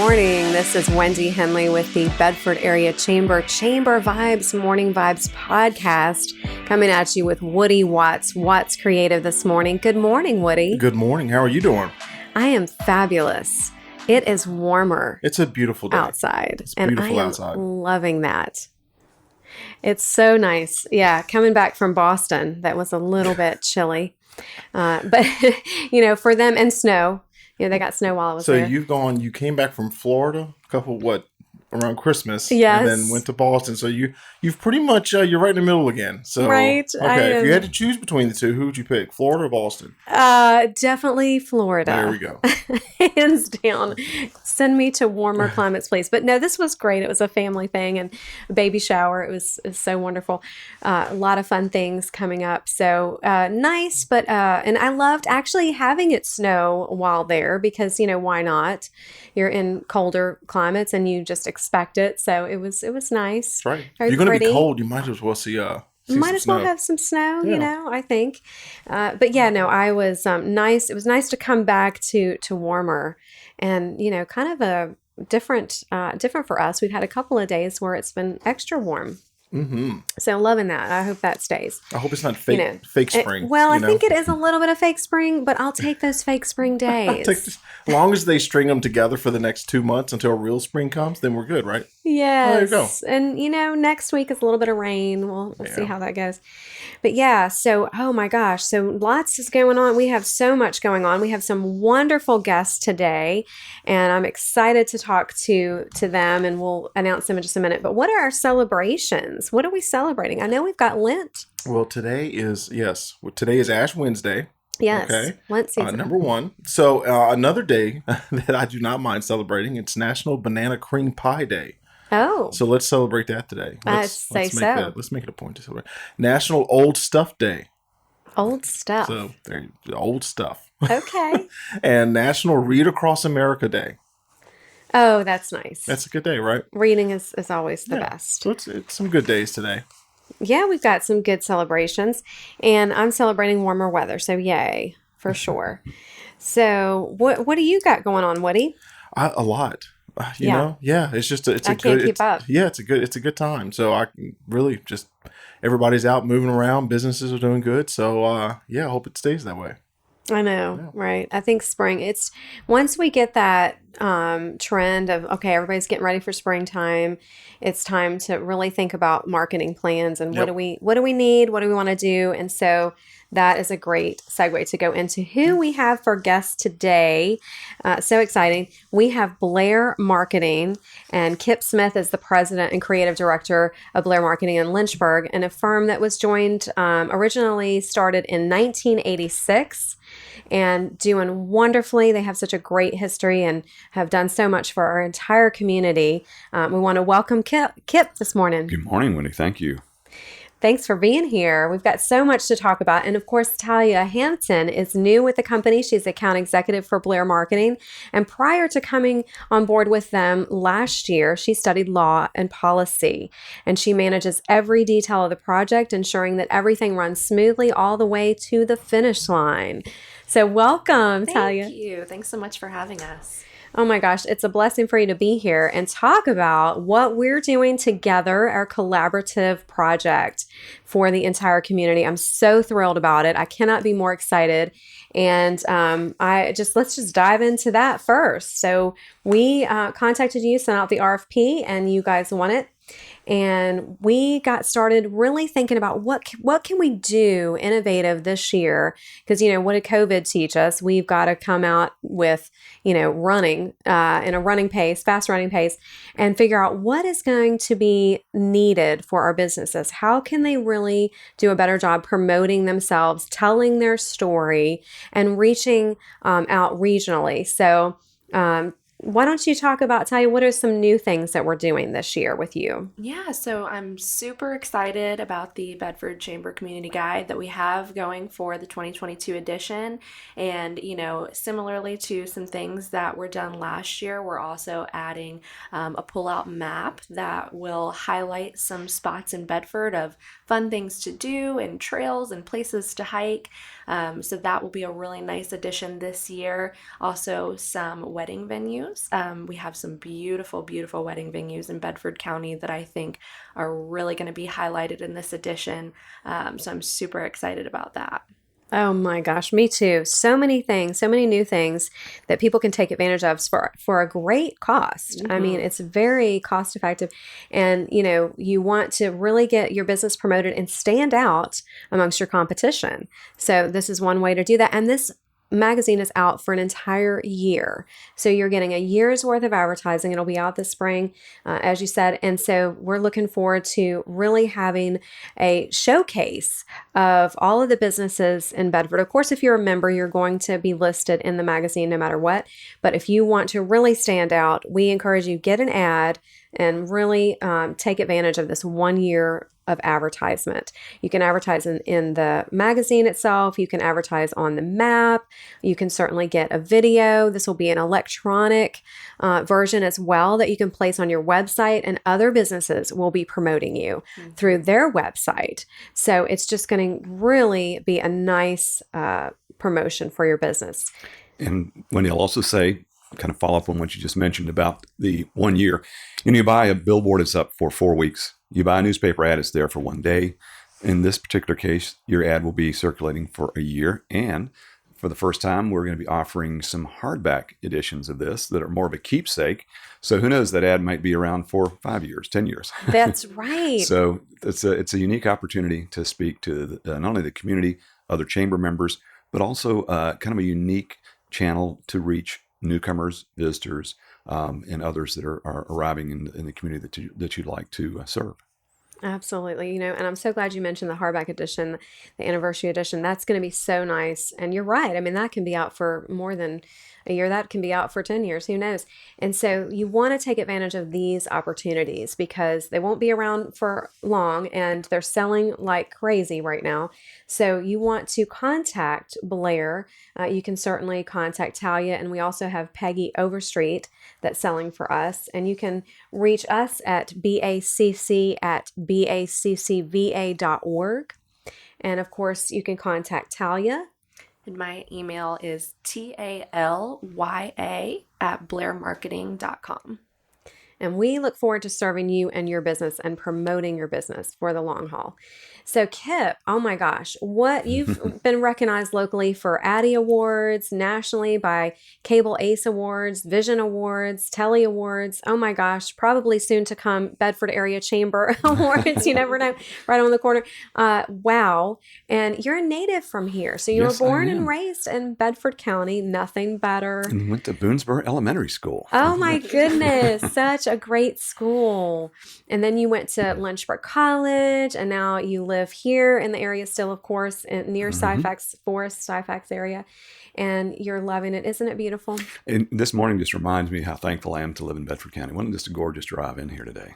morning. This is Wendy Henley with the Bedford Area Chamber Vibes Morning Vibes podcast, coming at you with Woody Watts Creative this morning. Good morning, Woody. Good morning. How are you doing? I am fabulous. It is warmer. It's a beautiful day outside. It's beautiful and I am outside. Loving that. It's so nice. Yeah, coming back from Boston, that was a little bit chilly. But, for them, and snow. They got snow while I was there. So you came back from Florida around Christmas. Yes. And then went to Boston. So you've pretty much, you're right in the middle again. So, right. Okay. If you had to choose between the two, who would you pick? Florida or Boston? Definitely Florida. There we go. Hands down. Send me to warmer climates, please. But no, this was great. It was a family thing and a baby shower. It was so wonderful. A lot of fun things coming up. So nice. But and I loved actually having it snow while there because, why not? You're in colder climates and you just expect it. So it was nice. That's right. Very You're going to be pretty. cold. You might as well see might as well snow. have some snow, Yeah. I think. But yeah, no, I was nice. It was nice to come back to warmer and, kind of a different for us. We've had a couple of days where it's been extra warm. Mm-hmm. So loving that. I hope that stays. I hope it's not fake spring. I think it is a little bit of fake spring, but I'll take those fake spring days. As long as they string them together for the next 2 months until real spring comes, then we're good, right? Yes. There you go. And, next week is a little bit of rain. We'll see how that goes. But yeah, so, oh my gosh. So lots is going on. We have so much going on. We have some wonderful guests today, and I'm excited to talk to them, and we'll announce them in just a minute. But what are our celebrations? What are we celebrating? I know we've got Lent. Well, today is Ash Wednesday. Yes. Okay. Lent season. Number one. So another day that I do not mind celebrating, it's National Banana Cream Pie Day. Oh. So let's celebrate that today. Let's make it a point to celebrate. National Old Stuff Day. Old stuff. So old stuff. Okay. And National Read Across America Day. Oh, that's nice. That's a good day, right? Reading is always the best. So it's some good days today. Yeah, we've got some good celebrations, and I'm celebrating warmer weather, so yay, for sure. So what do you got going on, Woody? A lot. You know? Yeah, it's just I can't keep up. Yeah, it's a good time. So I really just everybody's out moving around, businesses are doing good. So I hope it stays that way. I know, right? I think spring, it's once we get that trend of, okay, everybody's getting ready for springtime, it's time to really think about marketing plans and what do we need? What do we want to do? And so that is a great segue to go into who we have for guests today. So exciting. We have Blair Marketing, and Kip Smith is the president and creative director of Blair Marketing in Lynchburg, and a firm that was originally started in 1986 and doing wonderfully. They have such a great history and have done so much for our entire community. We want to welcome Kip this morning. Good morning, Wendy. Thank you. Thanks for being here. We've got so much to talk about. And of course, Talia Hansen is new with the company. She's account executive for Blair Marketing. And prior to coming on board with them last year, she studied law and policy. And she manages every detail of the project, ensuring that everything runs smoothly all the way to the finish line. So welcome, Talia. Thank you. Thanks so much for having us. Oh my gosh, it's a blessing for you to be here and talk about what we're doing together, our collaborative project for the entire community. I'm so thrilled about it. I cannot be more excited. And let's just dive into that first. So we contacted you, sent out the RFP, and you guys won it. And we got started really thinking about what can we do innovative this year? Because, what did COVID teach us? We've got to come out with, running in a running pace, fast running pace, and figure out what is going to be needed for our businesses. How can they really do a better job promoting themselves, telling their story, and reaching out regionally? So why don't you talk about, Talia, what are some new things that we're doing this year with you? Yeah, so I'm super excited about the Bedford Chamber Community Guide that we have going for the 2022 edition. And, similarly to some things that were done last year, we're also adding a pull-out map that will highlight some spots in Bedford of fun things to do and trails and places to hike. So that will be a really nice addition this year. Also, some wedding venues those. We have some beautiful, beautiful wedding venues in Bedford County that I think are really going to be highlighted in this edition. So I'm super excited about that. Oh my gosh, me too. So many things, so many new things that people can take advantage of for a great cost. I mean, it's very cost effective. And, you want to really get your business promoted and stand out amongst your competition. So this is one way to do that. And this magazine is out for an entire year. So you're getting a year's worth of advertising. It'll be out this spring, as you said. And so we're looking forward to really having a showcase of all of the businesses in Bedford. Of course, if you're a member, you're going to be listed in the magazine no matter what. But if you want to really stand out, we encourage you get an ad and really take advantage of this 1 year of advertisement. You can advertise in the magazine itself. You can advertise on the map. You can certainly get a video. This will be an electronic version as well that you can place on your website, and other businesses will be promoting you through their website. So it's just going to really be a nice promotion for your business. And Wendy, I'll also say, kind of follow up on what you just mentioned about the 1 year. You buy a billboard, it's up for 4 weeks. You buy a newspaper ad, it's there for 1 day. In this particular case, your ad will be circulating for a year. And for the first time, we're going to be offering some hardback editions of this that are more of a keepsake. So who knows, that ad might be around for 5 years, 10 years. That's right. So it's a unique opportunity to speak to not only the community, other chamber members, but also kind of a unique channel to reach newcomers, visitors, and others that are arriving in the community that you'd like to serve. Absolutely. And I'm so glad you mentioned the hardback edition, the anniversary edition. That's going to be so nice. And you're right. I mean, that can be out for more than a year. That can be out for 10 years. Who knows? And so you want to take advantage of these opportunities because they won't be around for long and they're selling like crazy right now. So you want to contact Blair. You can certainly contact Talia. And we also have Peggy Overstreet that's selling for us. And you can reach us at bacc@baccva.org. And of course, you can contact Talia. And my email is talya@blairmarketing.com. And we look forward to serving you and your business and promoting your business for the long haul. So Kip, oh my gosh, what you've been recognized locally for Addy Awards, nationally by Cable Ace Awards, Vision Awards, Telly Awards. Oh my gosh, probably soon to come Bedford Area Chamber Awards. You never know, right on the corner. Wow. And you're a native from here. So you were born and raised in Bedford County, nothing better. And went to Boonesboro Elementary School. Oh my goodness, such a great school. And then you went to Lynchburg College, and now you live here in the area still, of course, near Syfax Forest, Syfax area. And you're loving it. Isn't it beautiful? And this morning just reminds me how thankful I am to live in Bedford County. Wasn't just a gorgeous drive in here today.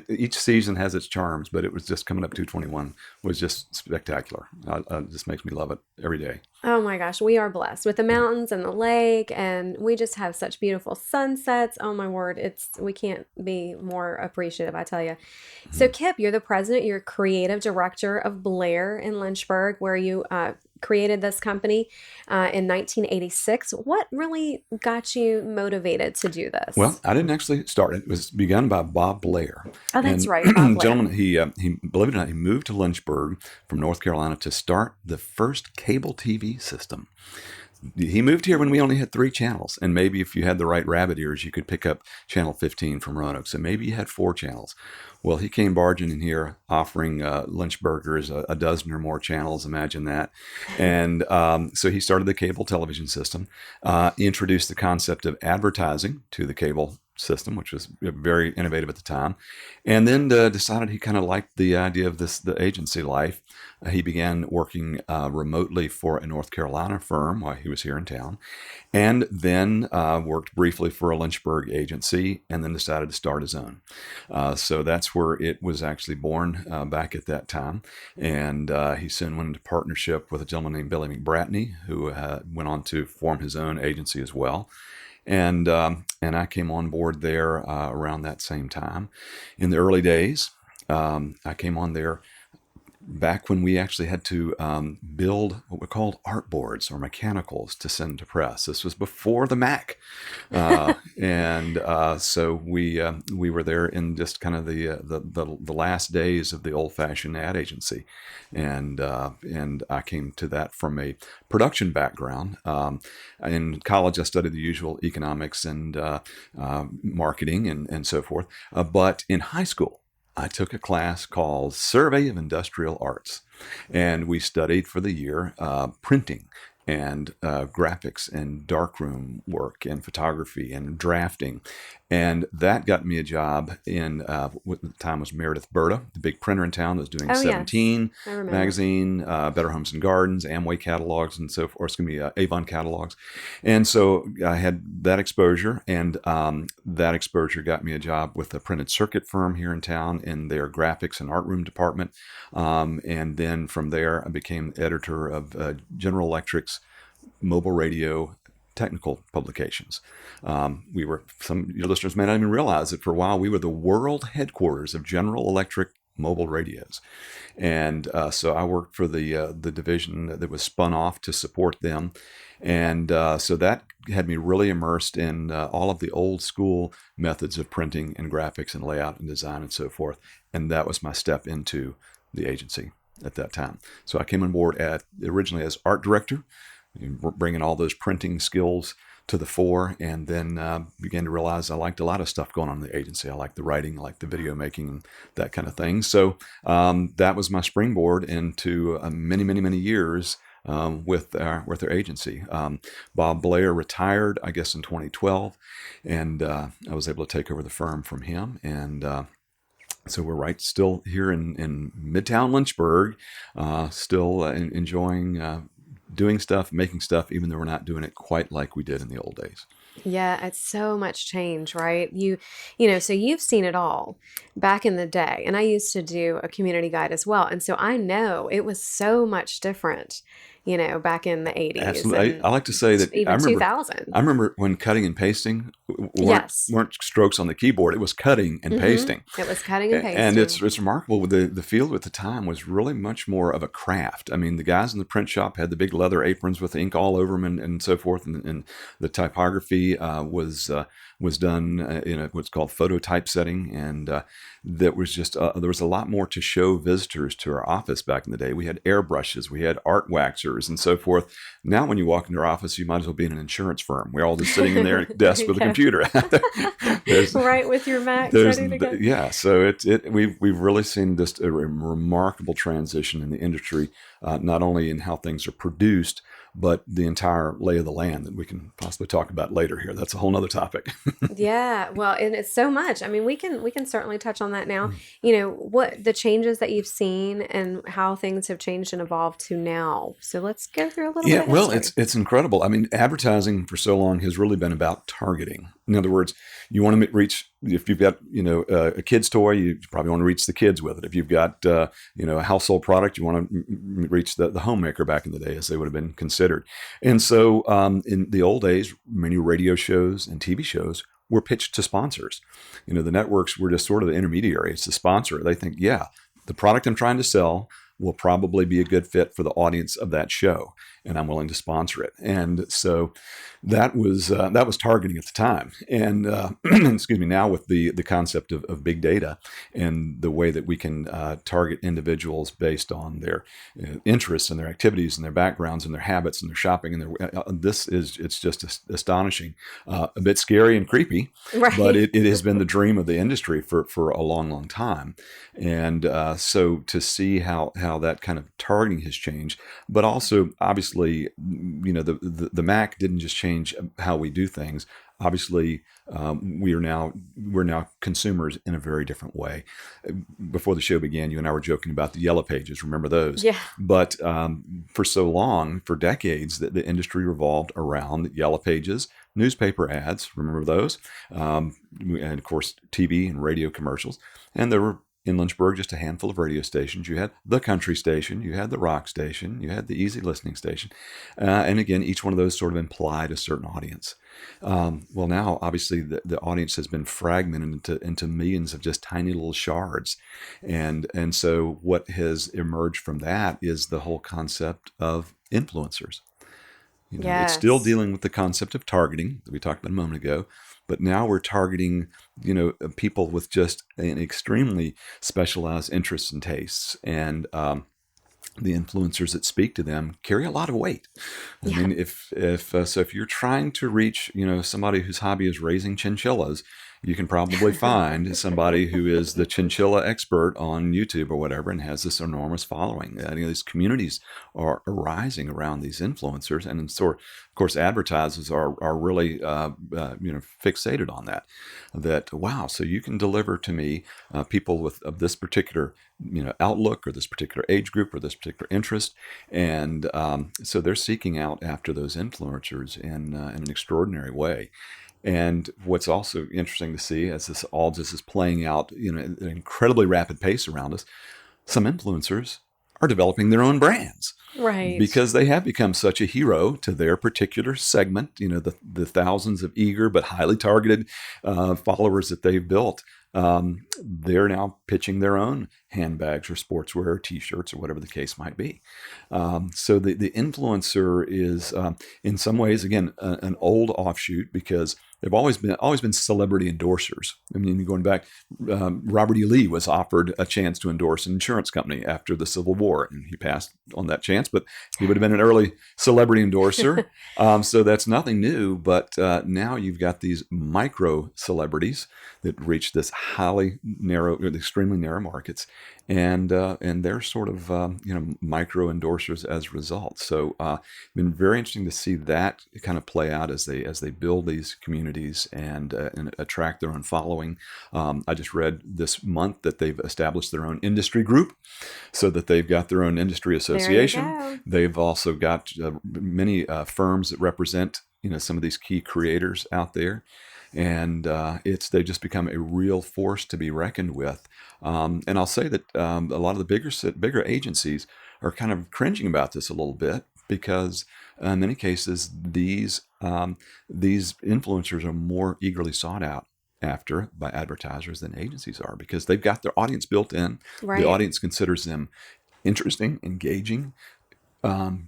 Each season has its charms, but it was just coming up 221 was just spectacular. It just makes me love it every day. Oh my gosh, we are blessed with the mountains and the lake, and we just have such beautiful sunsets. Oh my word, we can't be more appreciative, I tell you. So Kip, you're the president, you're creative director of Blair in Lynchburg, where you created this company in 1986. What really got you motivated to do this? Well, I didn't actually start it. It was begun by Bob Blair. Oh, that's right, Bob Blair. Gentleman, he believe it or not, he moved to Lynchburg from North Carolina to start the first cable TV system. He moved here when we only had 3 channels, and maybe if you had the right rabbit ears, you could pick up channel 15 from Roanoke. So maybe you had 4 channels. Well, he came barging in here offering Lynchburgers a dozen or more channels. Imagine that. And so he started the cable television system, introduced the concept of advertising to the cable system, which was very innovative at the time, and then decided he kind of liked the idea of the agency life. He began working remotely for a North Carolina firm while he was here in town, and then worked briefly for a Lynchburg agency, and then decided to start his own. So that's where it was actually born back at that time. And he soon went into partnership with a gentleman named Billy McBratney, who went on to form his own agency as well. And I came on board there around that same time. In the early days, I came on there back when we actually had to build what were called art boards or mechanicals to send to press. This was before the Mac, so we were there in just kind of the last days of the old-fashioned ad agency, and I came to that from a production background. In college, I studied the usual economics and marketing and so forth, but in high school, I took a class called Survey of Industrial Arts, and we studied for the year printing and graphics and darkroom work and photography and drafting. And that got me a job in what at the time was Meredith Berta, the big printer in town that was doing Oh, yes. 17 I remember. magazine, Better Homes and Gardens, Amway catalogs, and so forth. Avon catalogs. And so I had that exposure, and that exposure got me a job with a printed circuit firm here in town in their graphics and art room department. And then from there, I became editor of General Electric's mobile radio technical publications. Some of your listeners may not even realize that for a while we were the world headquarters of General Electric mobile radios, and so I worked for the division that was spun off to support them, and so that had me really immersed in all of the old school methods of printing and graphics and layout and design and so forth, and that was my step into the agency at that time. So I came on board originally as art director, bringing all those printing skills to the fore, and then began to realize I liked a lot of stuff going on in the agency. I liked the writing, I liked the video making, and that kind of thing. So that was my springboard into many, many, many years with our agency. Bob Blair retired, I guess, in 2012, and I was able to take over the firm from him. And so we're still here in Midtown Lynchburg, still enjoying doing stuff, making stuff, even though we're not doing it quite like we did in the old days. Yeah, it's so much change, right? So you've seen it all back in the day, and I used to do a community guide as well. And so I know it was so much different, back in the 80s. Absolutely. I like to say that even 2000. I remember when cutting and pasting Yes. weren't strokes on the keyboard. It was cutting and pasting. It was cutting and pasting. And it's remarkable. The field at the time was really much more of a craft. I mean, the guys in the print shop had the big leather aprons with ink all over them and so forth. And the typography was done in what's called photo typesetting. And that was just, there was a lot more to show visitors to our office back in the day. We had airbrushes, we had art waxers and so forth. Now, when you walk into our office, you might as well be in an insurance firm. We're all just sitting in their desk with a computer. Right, with your Mac ready to go. Yeah, so we've really seen this a remarkable transition in the industry, not only in how things are produced, but the entire lay of the land that we can possibly talk about later here. That's a whole nother topic. Yeah, well, and it's so much. I mean, we can certainly touch on that now. What the changes that you've seen and how things have changed and evolved to now. So let's go through a little bit. Yeah, of well, history. it's incredible. I mean, advertising for so long has really been about targeting. In other words, you want to reach. If you've got a kid's toy, you probably want to reach the kids with it. If you've got a household product, you want to reach the homemaker back in the day, as they would have been considered. And so in the old days, many radio shows and TV shows were pitched to sponsors. The networks were just sort of the intermediary. It's the sponsor. They think, yeah, the product I'm trying to sell will probably be a good fit for the audience of that show, and I'm willing to sponsor it. And so that was targeting at the time. And excuse me, now with the concept of big data and the way that we can target individuals based on their interests and their activities and their backgrounds and their habits and their shopping and it's just astonishing, a bit scary and creepy, Right. but it has been the dream of the industry for a long, long time. And so to see how that kind of targeting has changed, but also obviously, the Mac didn't just change how we do things. Obviously, we're now consumers in a very different way. Before the show began, you and I were joking about the yellow pages. Remember those? Yeah. But for so long, for decades, the industry revolved around yellow pages, newspaper ads. Remember those? And of course, TV and radio commercials. And there were in Lynchburg just a handful of radio stations. You had the country station, you had the rock station, you had the easy listening station. And again, each one of those sort of implied a certain audience. Well, now obviously the audience has been fragmented into millions of just tiny little shards. And so what has emerged from that is the whole concept of influencers. It's still Yes. dealing with the concept of targeting that we talked about a moment ago, but now we're targeting, people with just an extremely specialized interests and tastes, and the influencers that speak to them carry a lot of weight. I Yeah. mean, if you're trying to reach, somebody whose hobby is raising chinchillas, you can probably find somebody who is the chinchilla expert on YouTube or whatever and has this enormous following. These communities are arising around these influencers, and so of course advertisers are really fixated on that. That wow, so you can deliver to me people with of this particular outlook or this particular age group or this particular interest, and so they're seeking out after those influencers in an extraordinary way. And what's also interesting to see as this is playing out, at an incredibly rapid pace around us, some influencers are developing their own brands Right. because they have become such a hero to their particular segment. The thousands of eager but highly targeted followers that they've built. They're now pitching their own handbags or sportswear or T-shirts or whatever the case might be. So the influencer is, in some ways, again, an old offshoot because they've always been celebrity endorsers. I mean, going back, Robert E. Lee was offered a chance to endorse an insurance company after the Civil War, and he passed on that chance. But he would have been an early celebrity endorser. So that's nothing new. But now you've got these micro celebrities that reach this highly narrow, extremely narrow markets, and they're sort of micro endorsers as a result. So it's been very interesting to see that kind of play out as they build these communities and attract their own following. I just read this month that they've established their own industry group, so that they've got their own industry association. There you go. They've also got many firms that represent some of these key creators out there. And they just become a real force to be reckoned with. And I'll say that a lot of the bigger agencies are kind of cringing about this a little bit because in many cases these influencers are more eagerly sought out after by advertisers than agencies are because they've got their audience built in. Right. The audience considers them interesting, engaging,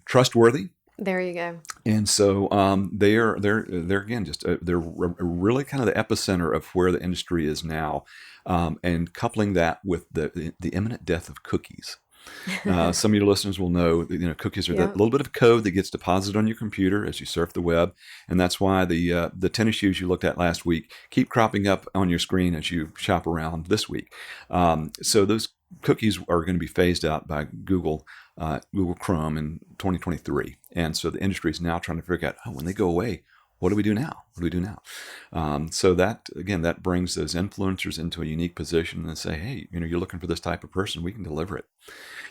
trustworthy. There you go. And so they're again just they're really kind of the epicenter of where the industry is now, and coupling that with the imminent death of cookies. Some of your listeners will know that, cookies are that Yep. little bit of code that gets deposited on your computer as you surf the web, and that's why the tennis shoes you looked at last week keep cropping up on your screen as you shop around this week. So those cookies are going to be phased out by Google Chrome in 2023, and so the industry is now trying to figure out, when they go away, what do we do now? What do we do now? So that brings those influencers into a unique position and say, hey, you're looking for this type of person, we can deliver it.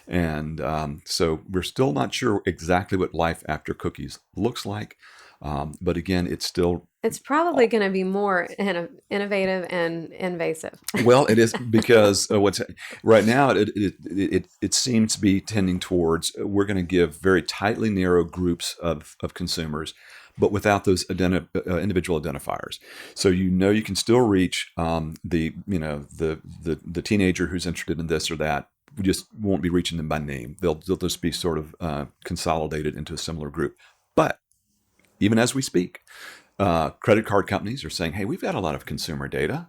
And so we're still not sure exactly what life after cookies looks like. But again, it's probably going to be more innovative and invasive. well, it is because what's right now it seems to be tending towards we're going to give very tightly narrow groups of consumers, but without those individual identifiers. So you can still reach the teenager who's interested in this or that. We just won't be reaching them by name. They'll just be sort of consolidated into a similar group. But even as we speak, credit card companies are saying, hey, we've got a lot of consumer data.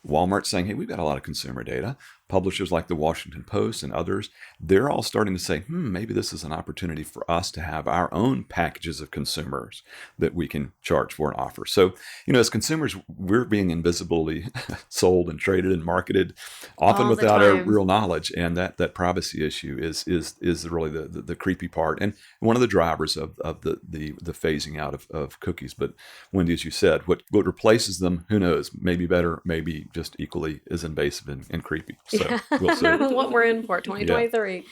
Walmart's saying, hey, we've got a lot of consumer data. Publishers like the Washington Post and others, they're all starting to say, maybe this is an opportunity for us to have our own packages of consumers that we can charge for and offer. So, as consumers, we're being invisibly sold and traded and marketed, often All the without our time. real knowledge. And that privacy issue is really the creepy part and one of the drivers of the phasing out of cookies. But Wendy, as you said, what replaces them, who knows? Maybe better, maybe just equally as invasive and creepy. So we'll see. What we're in for 2023.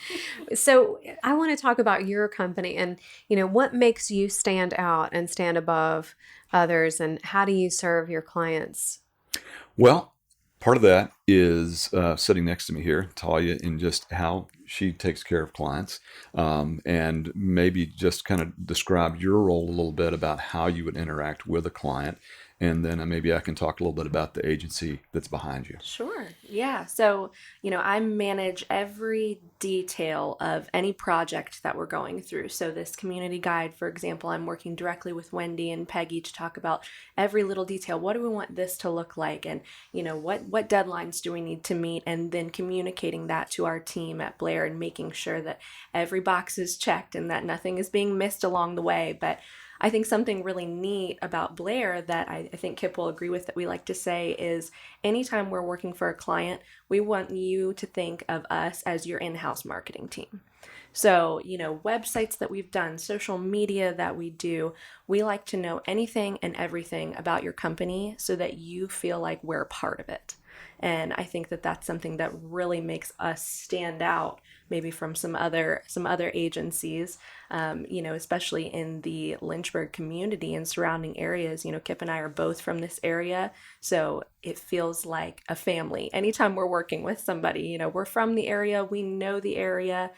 So I want to talk about your company and, what makes you stand out and stand above others, and how do you serve your clients? Well, Part of that is sitting next to me here, Talia, in just how she takes care of clients, and maybe just kind of describe your role a little bit about how you would interact with a client. And then maybe I can talk a little bit about the agency that's behind you. Sure. Yeah. So, I manage every detail of any project that we're going through. So, this community guide, for example, I'm working directly with Wendy and Peggy to talk about every little detail. What do we want this to look like? And, what deadlines do we need to meet? And then communicating that to our team at Blair and making sure that every box is checked and that nothing is being missed along the way. But I think something really neat about Blair that I think Kip will agree with that we like to say is anytime we're working for a client, we want you to think of us as your in-house marketing team. So, websites that we've done, social media that we do, we like to know anything and everything about your company so that you feel like we're a part of it. And I think that that's something that really makes us stand out maybe from some other agencies, especially in the Lynchburg community and surrounding areas. Kip and I are both from this area, so it feels like a family. Anytime we're working with somebody, we're from the area, we know the area,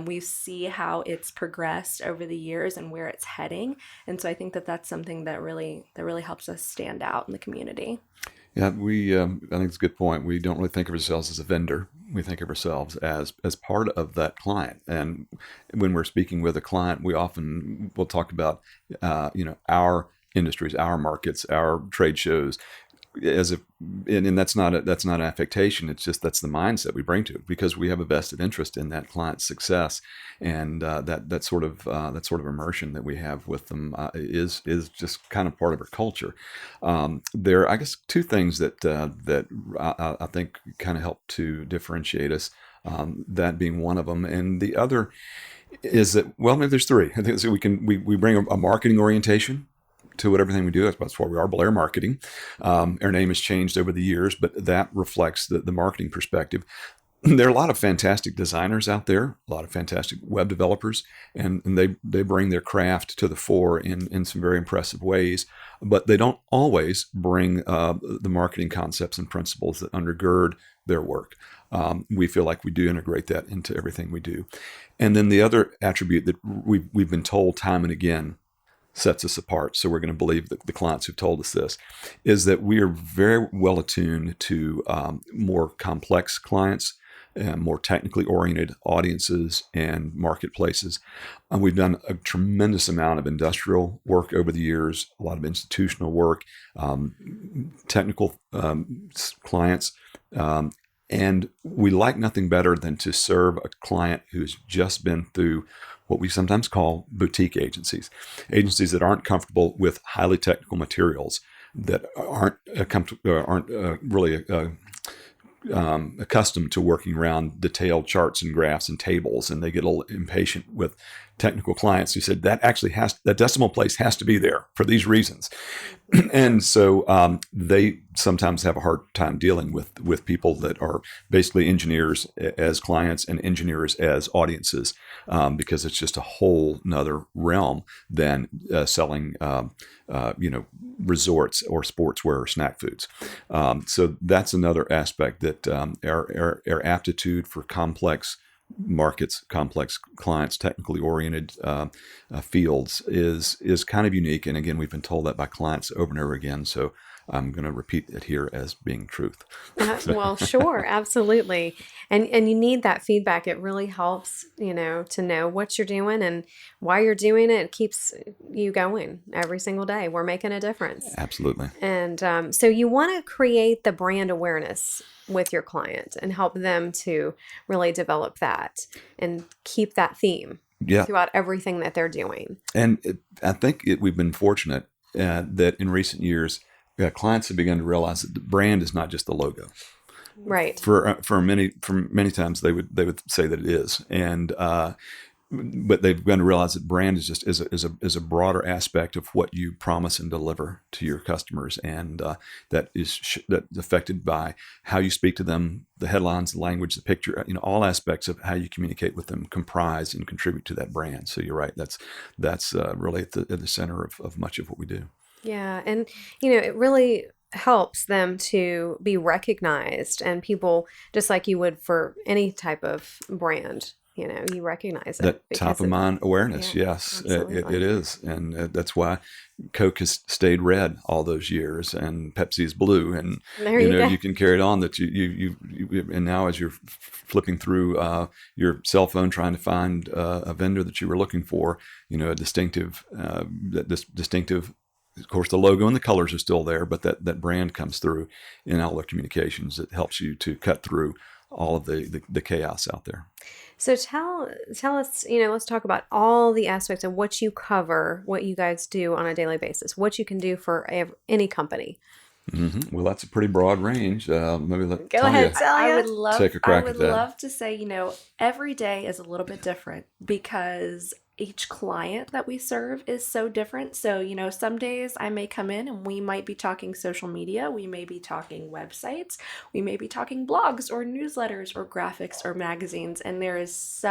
we see how it's progressed over the years and where it's heading, and so I think that that's something that really helps us stand out in the community. Yeah, I think it's a good point. We don't really think of ourselves as a vendor. We think of ourselves as part of that client. And when we're speaking with a client, we often will talk about, our industries, our markets, our trade shows, as if, and that's not an affectation. It's just that's the mindset we bring to it because we have a vested interest in that client's success, and that sort of immersion that we have with them is just kind of part of our culture. There are, I guess, two things that I think kind of help to differentiate us. That being one of them, and the other is that maybe there's three. I think so we bring a marketing orientation to everything we do. That's why we are Blair Marketing. Our name has changed over the years, but that reflects the marketing perspective. There are a lot of fantastic designers out there, a lot of fantastic web developers, and they bring their craft to the fore in some very impressive ways, but they don't always bring the marketing concepts and principles that undergird their work. We feel like we do integrate that into everything we do. And then the other attribute that we've been told time and again sets us apart, so we're going to believe that the clients who've told us this, is that we are very well attuned to more complex clients, more technically oriented audiences and marketplaces. We've done a tremendous amount of industrial work over the years, a lot of institutional work, technical clients, and we like nothing better than to serve a client who's just been through what we sometimes call boutique agencies that aren't comfortable with highly technical materials, that aren't really accustomed to working around detailed charts and graphs and tables, and they get a little impatient with technical clients who said that decimal place has to be there for these reasons. And so they sometimes have a hard time dealing with people that are basically engineers as clients and engineers as audiences, because it's just a whole nother realm than selling, resorts or sportswear or snack foods. So that's another aspect that our aptitude for complex markets, complex clients, technically oriented fields is kind of unique. And again, we've been told that by clients over and over again. So I'm going to repeat it here as being truth. Well, sure, absolutely. And you need that feedback. It really helps, to know what you're doing and why you're doing it. It keeps you going every single day. We're making a difference. Absolutely. And so you want to create the brand awareness with your client and help them to really develop that and keep that theme throughout everything that they're doing. And I think we've been fortunate that in recent years, clients have begun to realize that the brand is not just the logo. Right. For many times they would say that it is, and but they've begun to realize that brand is just is a broader aspect of what you promise and deliver to your customers, and that is that's affected by how you speak to them, the headlines, the language, the picture, all aspects of how you communicate with them comprise and contribute to that brand. So you're right, that's really at the center of much of what we do. Yeah. And, it really helps them to be recognized, and people, just like you would for any type of brand, you recognize it. That top of mind awareness, yeah, yes, absolutely. it is. And that's why Coke has stayed red all those years and Pepsi is blue. And, There you go. you can carry it on that you and now as you're flipping through your cell phone trying to find a vendor that you were looking for, a distinctive, of course, the logo and the colors are still there, but that brand comes through in all the communications. It helps you to cut through all of the chaos out there. So tell us, let's talk about all the aspects of what you cover, what you guys do on a daily basis, what you can do for any company. Mm-hmm. Well, that's a pretty broad range. Maybe Go ahead, Talia. Take a crack at that. I would love to say, every day is a little bit different because each client that we serve is so different. So, some days I may come in and we might be talking social media, we may be talking websites, we may be talking blogs or newsletters or graphics or magazines. And there is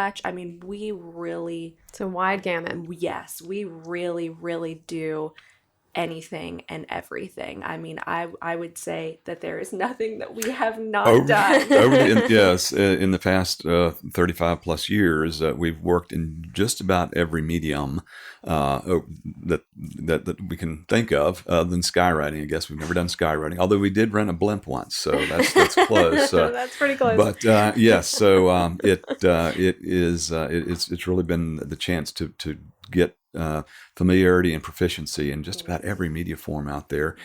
we really... It's a wide gamut. Yes, we really, really do anything and everything. I would say that there is nothing that we have not done. Yes, in the past 35 plus years, we've worked in just about every medium that we can think of, other than skywriting. I guess we've never done skywriting, although we did rent a blimp once, so that's close. That's pretty close. But yes, so it's really been the chance to get familiarity and proficiency in just about every media form out there,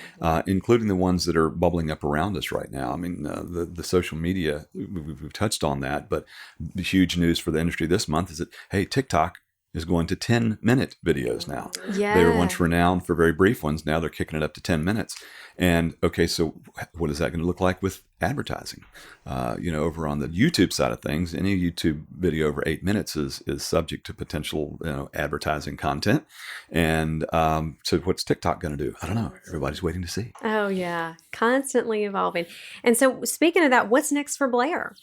including the ones that are bubbling up around us right now. I mean, the social media, we've touched on that, but the huge news for the industry this month is that, hey, TikTok is going to 10-minute videos now. Yeah. They were once renowned for very brief ones. Now they're kicking it up to 10 minutes. And okay, so what is that going to look like with advertising? Over on the YouTube side of things, any YouTube video over 8 minutes is subject to potential advertising content. And so what's TikTok going to do? I don't know. Everybody's waiting to see. Oh, yeah. Constantly evolving. And so speaking of that, what's next for Blair?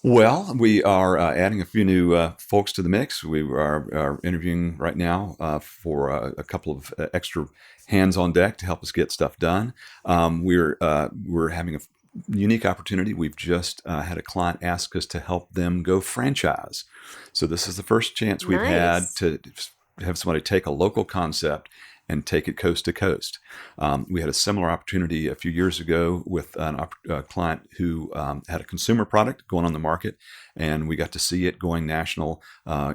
Well, we are adding a few new folks to the mix. We are interviewing right now for a couple of extra hands on deck to help us get stuff done. We're having a unique opportunity. We've just had a client ask us to help them go franchise. So this is the first chance we've had to have somebody take a local concept and take it coast to coast. We had a similar opportunity a few years ago with a client who had a consumer product going on the market, and we got to see it going national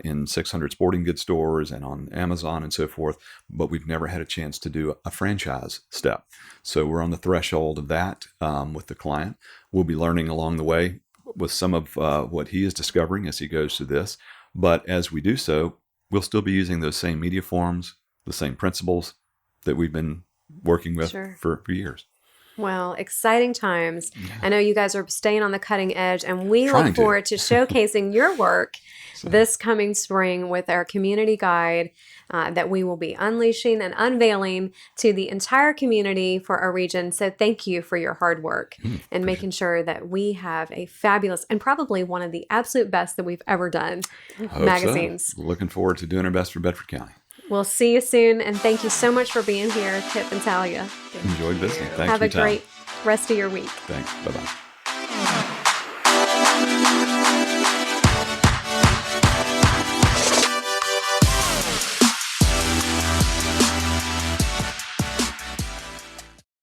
in 600 sporting goods stores and on Amazon and so forth, but we've never had a chance to do a franchise step. So we're on the threshold of that with the client. We'll be learning along the way with some of what he is discovering as he goes through this, but as we do so, we'll still be using those same media forms, the same principles that we've been working with for years. Well, exciting times. Yeah. I know you guys are staying on the cutting edge, and we look forward to showcasing your work this coming spring with our community guide that we will be unleashing and unveiling to the entire community for our region. So thank you for your hard work and making sure that we have a fabulous and probably one of the absolute best that we've ever done magazines. So. Looking forward to doing our best for Bedford County. We'll see you soon, and thank you so much for being here, Kip and Talia. Enjoyed visiting. Thanks Have for a great rest of your week. Thanks. Bye-bye.